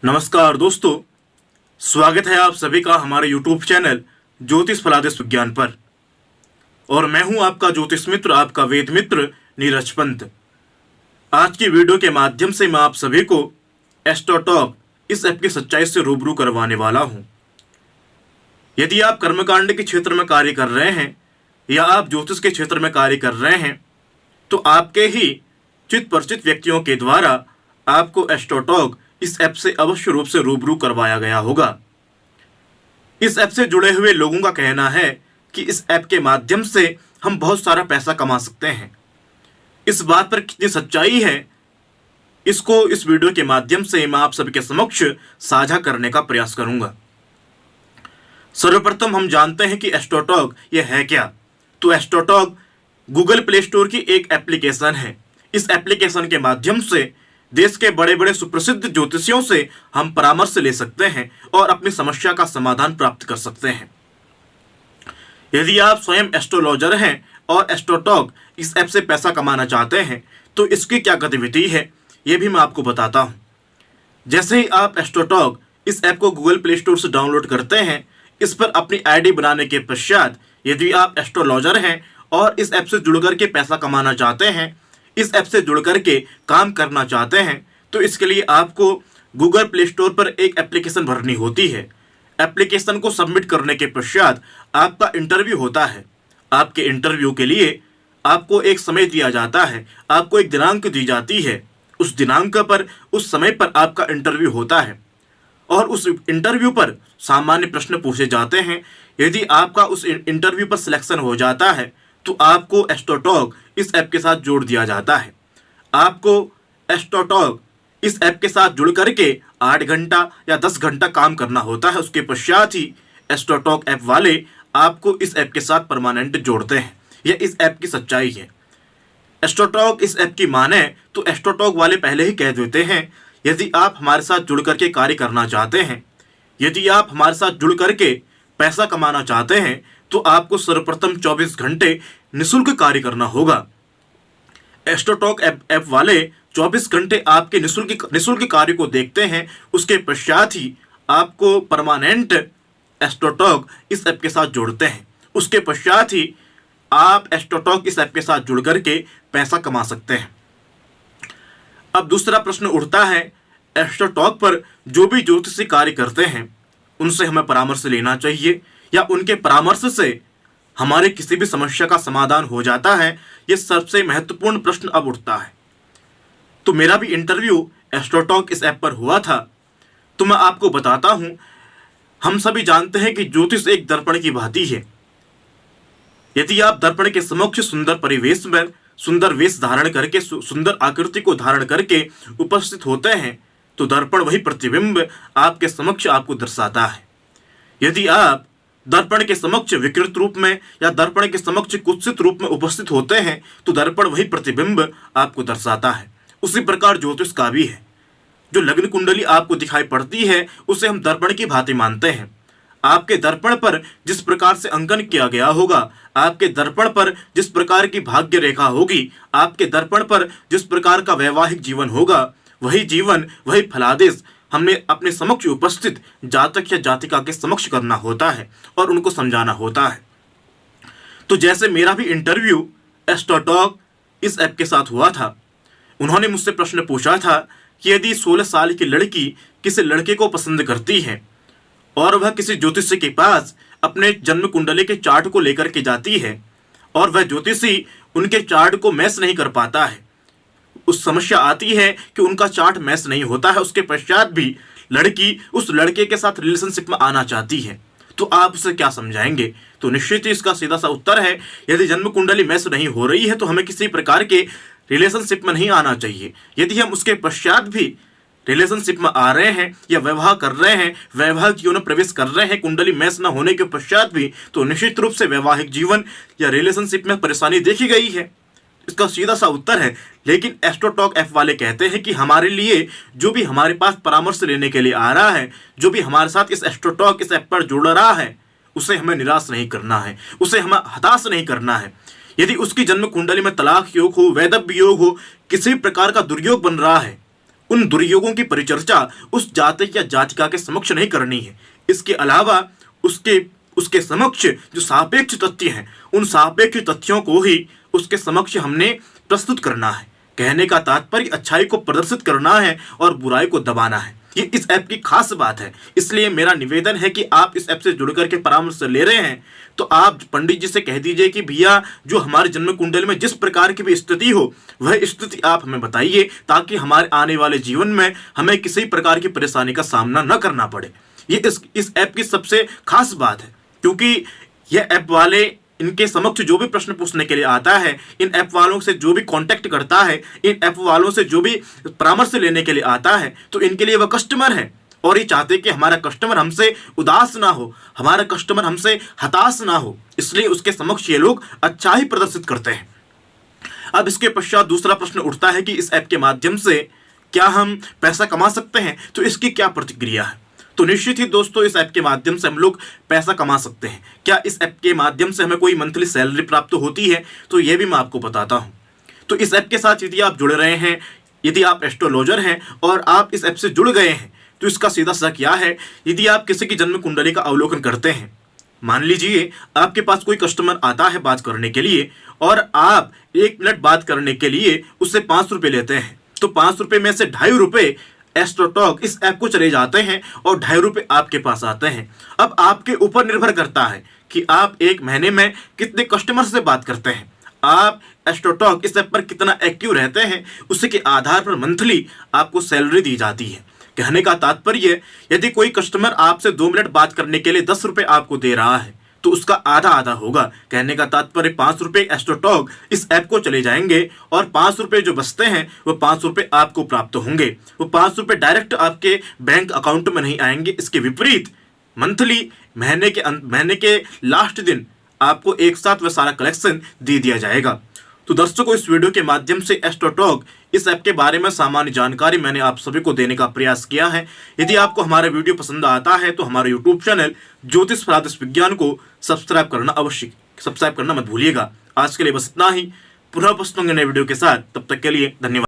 नमस्कार दोस्तों, स्वागत है आप सभी का हमारे YouTube चैनल ज्योतिष फलादेश विज्ञान पर। और मैं हूं आपका ज्योतिष मित्र, आपका वेद मित्र नीरज पंत। आज की वीडियो के माध्यम से मैं आप सभी को एस्ट्रोटॉक इस ऐप की सच्चाई से रूबरू करवाने वाला हूं। यदि आप कर्मकांड के क्षेत्र में कार्य कर रहे हैं या आप ज्योतिष के क्षेत्र में कार्य कर रहे हैं तो आपके ही चित परिचित व्यक्तियों के द्वारा आपको एस्ट्रोटॉक इस ऐप से अवश्य रूप से रूबरू करवाया गया होगा। इस ऐप से जुड़े हुए लोगों का कहना है कि इस ऐप के माध्यम से हम बहुत सारा पैसा कमा सकते हैं। इस बात पर कितनी सच्चाई है, इसको इस वीडियो के माध्यम से मैं आप सबके समक्ष साझा करने का प्रयास करूंगा। सर्वप्रथम हम जानते हैं कि एस्ट्रोटॉक यह है क्या। तो एस्ट्रोटॉक गूगल प्ले स्टोर की एक एप्लीकेशन है। इस एप्लीकेशन के माध्यम से देश के बड़े बड़े सुप्रसिद्ध ज्योतिषियों से हम परामर्श ले सकते हैं और अपनी समस्या का समाधान प्राप्त कर सकते हैं। यदि आप स्वयं एस्ट्रोलॉजर हैं और एस्ट्रोटॉक इस ऐप से पैसा कमाना चाहते हैं तो इसकी क्या गतिविधि है ये भी मैं आपको बताता हूं। जैसे ही आप एस्ट्रोटॉक इस ऐप को गूगल प्ले स्टोर से डाउनलोड करते हैं, इस पर अपनी आईडी बनाने के पश्चात यदि आप एस्ट्रोलॉजर हैं और इस ऐप से जुड़ करके पैसा कमाना चाहते हैं, इस ऐप से जुड़ करके काम करना चाहते हैं, तो इसके लिए आपको गूगल प्ले स्टोर पर एक एप्लीकेशन भरनी होती है। एप्लीकेशन को सबमिट करने के पश्चात आपका इंटरव्यू होता है। आपके इंटरव्यू के लिए आपको एक समय दिया जाता है, आपको एक दिनांक दी जाती है। उस दिनांक पर, उस समय पर आपका इंटरव्यू होता है और उस इंटरव्यू पर सामान्य प्रश्न पूछे जाते हैं। यदि आपका उस इंटरव्यू पर सिलेक्शन हो जाता है तो आपको एस्ट्रोटॉक इस ऐप के साथ जोड़ दिया जाता है। आपको एस्ट्रोटॉक इस ऐप के साथ जुड़ करके 8 घंटा या 10 घंटा काम करना होता है। उसके पश्चात ही एस्ट्रोटॉक ऐप वाले आपको इस ऐप के साथ परमानेंट जोड़ते हैं। यह इस ऐप की सच्चाई है। एस्ट्रोटॉक इस ऐप की माने तो एस्ट्रोटॉक वाले पहले ही कह देते हैं, यदि आप हमारे साथ जुड़ करके कार्य करना चाहते हैं, यदि आप हमारे साथ जुड़ करके पैसा कमाना चाहते हैं तो आपको सर्वप्रथम 24 घंटे निःशुल्क कार्य करना होगा। एस्ट्रोटॉक ऐप वाले 24 घंटे आपके निःशुल्क कार्य को देखते हैं। उसके पश्चात ही आपको परमानेंट एस्ट्रोटॉक इस ऐप के साथ जोड़ते हैं। उसके पश्चात ही आप एस्ट्रोटॉक इस ऐप के साथ जुड़ करके पैसा कमा सकते हैं। अब दूसरा प्रश्न उठता है, एस्ट्रोटॉक पर जो भी ज्योतिषी कार्य करते हैं उनसे हमें परामर्श लेना चाहिए या उनके परामर्श से हमारे किसी भी समस्या का समाधान हो जाता है? ये सबसे महत्वपूर्ण प्रश्न अब उठता है। तो मेरा भी इंटरव्यू एस्ट्रोटॉक इस ऐप पर हुआ था। तो मैं आपको बताता हूं, हम सभी जानते हैं कि ज्योतिष एक दर्पण की भांति है। यदि आप दर्पण के समक्ष सुंदर परिवेश में सुंदर वेश धारण करके, सुंदर आकृति को धारण करके उपस्थित होते हैं तो दर्पण वही प्रतिबिंब आपके समक्ष आपको दर्शाता है। यदि आप दर्पण के समक्ष विकृत रूप में या दर्पण के समक्ष कुत्सित रूप में उपस्थित होते हैं तो दर्पण वही प्रतिबिंब आपको दर्शाता है। उसी प्रकार ज्योतिष का भी है। जो लग्न कुंडली आपको दिखाई पड़ती है उसे हम दर्पण की भांति मानते हैं। आपके दर्पण पर जिस प्रकार से अंकन किया गया होगा, आपके दर्पण पर जिस प्रकार की भाग्य रेखा होगी, आपके दर्पण पर जिस प्रकार का वैवाहिक जीवन होगा, वही जीवन, वही फलादेश हमने अपने समक्ष उपस्थित जातक या जातिका के समक्ष करना होता है और उनको समझाना होता है। तो जैसे मेरा भी इंटरव्यू एस्ट्रोटॉक इस ऐप के साथ हुआ था। उन्होंने मुझसे प्रश्न पूछा था कि यदि 16 साल की लड़की किसी लड़के को पसंद करती है और वह किसी ज्योतिषी के पास अपने जन्म कुंडली के चार्ट को लेकर के जाती है और वह ज्योतिषी उनके चार्ट को मैच नहीं कर पाता है, उस समस्या आती है कि उनका चार्ट मैच नहीं होता है, उसके पश्चात भी लड़की उस लड़के के साथ रिलेशनशिप में आना चाहती है, तो आप उसे क्या समझाएंगे? तो निश्चित ही इसका सीधा सा उत्तर है, यदि जन्म कुंडली मैच नहीं हो रही है तो हमें किसी प्रकार के रिलेशनशिप में नहीं आना चाहिए। यदि हम उसके पश्चात भी रिलेशनशिप में आ रहे हैं या विवाह कर रहे हैं, वैवाहिक जीवन में प्रवेश कर रहे हैं कुंडली मैच न होने के पश्चात भी, तो निश्चित रूप से वैवाहिक जीवन या रिलेशनशिप में परेशानी देखी गई है। इसका सीधा सा उत्तर है। लेकिन एस्ट्रोटॉक ऐप वाले कहते हैं कि हमारे लिए जो भी हमारे पास परामर्श लेने के लिए आ रहा है, जो भी हमारे साथ इस एस्ट्रोटॉक इस ऐप पर जुड़ रहा है, उसे हमें निराश नहीं करना है, उसे हमें हताश नहीं करना है। यदि उसकी जन्म कुंडली में तलाक योग हो, वैधव्य योग हो, किसी प्रकार का दुर्योग बन रहा है उन दुर्योगों की परिचर्चा उस जातक या जातिका के समक्ष नहीं करनी है। इसके अलावा उसके उसके समक्ष जो सापेक्ष तथ्य हैं, उन सापेक्ष तथ्यों को ही उसके समक्ष हमने प्रस्तुत करना है। कहने का तात्पर्य अच्छाई को प्रदर्शित करना है और बुराई को दबाना है। ये इस ऐप की खास बात है। इसलिए मेरा निवेदन है कि आप इस ऐप से जुड़ करके परामर्श ले रहे हैं तो आप पंडित जी से कह दीजिए कि भैया जो हमारे जन्म कुंडल में जिस प्रकार की भी स्थिति हो वह स्थिति आप हमें बताइए, ताकि हमारे आने वाले जीवन में हमें किसी प्रकार की परेशानी का सामना न करना पड़े। ये इस ऐप की सबसे खास बात है, क्योंकि यह ऐप वाले इनके समक्ष जो भी प्रश्न पूछने के लिए आता है, इन ऐप वालों से जो भी कांटेक्ट करता है, इन ऐप वालों से जो भी परामर्श लेने के लिए आता है, तो इनके लिए वह कस्टमर है और ये चाहते हैं कि हमारा कस्टमर हमसे उदास ना हो, हमारा कस्टमर हमसे हताश ना हो। इसलिए उसके समक्ष ये लोग अच्छा ही प्रदर्शित करते हैं। अब इसके पश्चात दूसरा प्रश्न उठता है कि इस ऐप के माध्यम से क्या हम पैसा कमा सकते हैं? तो इसकी क्या प्रतिक्रिया है? तो निश्चित ही दोस्तों, इस ऐप के माध्यम से हम लोग पैसा कमा सकते हैं। क्या इस ऐप के माध्यम से हमें कोई मंथली सैलरी प्राप्त होती है? तो ये भी मैं आपको बताता हूँ। तो इस ऐप के साथ यदि आप जुड़ रहे हैं, यदि आप एस्ट्रोलॉजर हैं और आप इस ऐप से जुड़ गए हैं, तो इसका सीधा सा क्या है, यदि आप किसी की जन्म कुंडली का अवलोकन करते हैं, मान लीजिए आपके पास कोई कस्टमर आता है बात करने के लिए और आप 1 मिनट बात करने के लिए उससे 5 रुपये लेते हैं, तो 5 रुपये में से 2.5 रुपये एस्ट्रोटॉक इस ऐप को चले जाते हैं और 2.5 रुपये आपके पास आते हैं। अब आपके ऊपर निर्भर करता है कि आप 1 महीने में कितने कस्टमर से बात करते हैं, आप एस्ट्रोटॉक इस ऐप पर कितना एक्टिव रहते हैं, उसी के आधार पर मंथली आपको सैलरी दी जाती है। कहने का तात्पर्य, यदि कोई कस्टमर आपसे 2 मिनट बात करने के लिए 10 रुपये आपको दे रहा है तो उसका आधा आधा होगा। कहने का तात्पर्य 5 रुपये एस्ट्रोटॉक इस ऐप को चले जाएंगे और 5 रुपये जो बचते हैं वो 5 रुपये आपको प्राप्त होंगे। वो 5 रुपये डायरेक्ट आपके बैंक अकाउंट में नहीं आएंगे। इसके विपरीत मंथली महीने के लास्ट दिन आपको एक साथ वह सारा कलेक्शन दे दिया जाएगा। तो दर्शकों, इस वीडियो के माध्यम से एस्ट्रोटॉक इस ऐप के बारे में सामान्य जानकारी मैंने आप सभी को देने का प्रयास किया है। यदि आपको हमारा वीडियो पसंद आता है तो हमारे यूट्यूब चैनल ज्योतिष प्रादेश विज्ञान को सब्सक्राइब करना मत भूलिएगा। आज के लिए बस इतना ही। पुनः उपस्थित होंगे नए वीडियो के साथ, तब तक के लिए धन्यवाद।